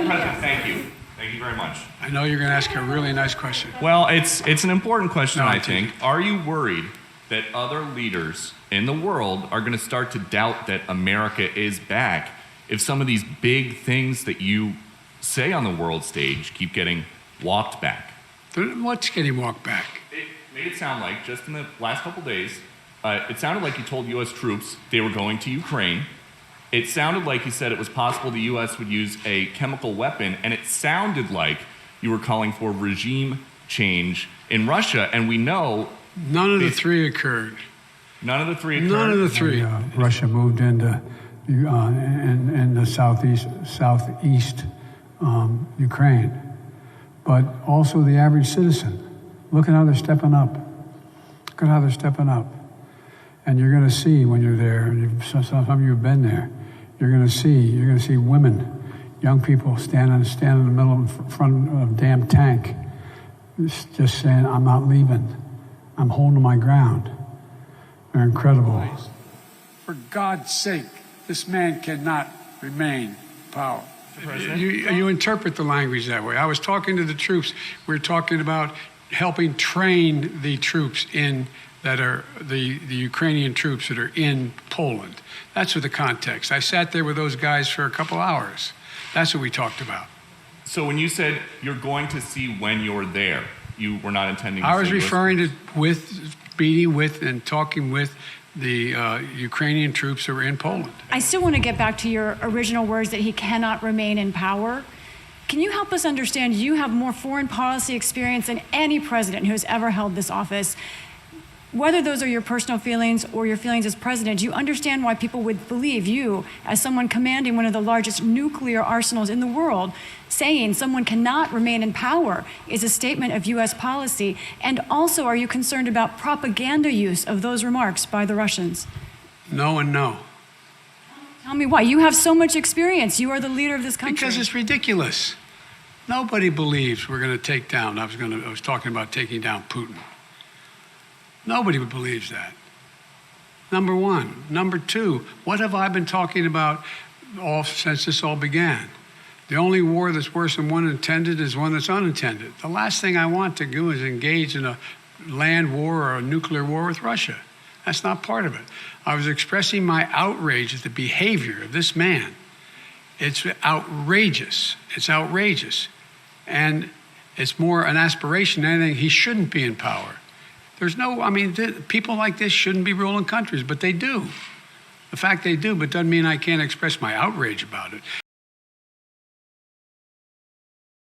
President, thank you. Thank you very much. I know you're going to ask a really nice question. Well, it's an important question, No, I think. Are you worried that other leaders in the world are going to start to doubt that America is back if some of these big things that you say on the world stage keep getting walked back? What's getting walked back? It made it sound like, just in the last couple days, it sounded like you told U.S. troops they were going to Ukraine. It sounded like you said it was possible the U.S. would use a chemical weapon, and it sounded like you were calling for regime change in Russia, and we know... None of the three occurred. None of the three occurred? None of the three. Russia moved into in the southeast Ukraine, but also the average citizen. Look at how they're stepping up. Look at how they're stepping up. And you're going to see when you're there, and some of you have been there, you're going to see women, young people standing in the middle in front of a damn tank, just saying, I'm not leaving. I'm holding my ground. They're incredible. For God's sake, this man cannot remain in power. You interpret the language that way. I was talking to the troops. We're talking about helping train the troops that are the Ukrainian troops that are in Poland. That's what the context. I sat there with those guys for a couple hours. That's what we talked about. So when you said you're going to see when you're there, you were not intending to I was say referring to meeting with and talking with the Ukrainian troops who are in Poland. I still want to get back to your original words that he cannot remain in power. Can you help us understand, you have more foreign policy experience than any president who has ever held this office. Whether those are your personal feelings or your feelings as president, do you understand why people would believe you, as someone commanding one of the largest nuclear arsenals in the world, saying someone cannot remain in power is a statement of U.S. policy? And also, are you concerned about propaganda use of those remarks by the Russians? No and no. Tell me why. You have so much experience. You are the leader of this country. Because it's ridiculous. Nobody believes we're going to take down. I was talking about taking down Putin. Nobody believes that. Number one. Number two, what have I been talking about since this all began? The only war that's worse than one intended is one that's unintended. The last thing I want to do is engage in a land war or a nuclear war with Russia. That's not part of it. I was expressing my outrage at the behavior of this man. It's outrageous. It's outrageous. And it's more an aspiration than anything. He shouldn't be in power. People like this shouldn't be ruling countries, but they do. The fact they do, but doesn't mean I can't express my outrage about it.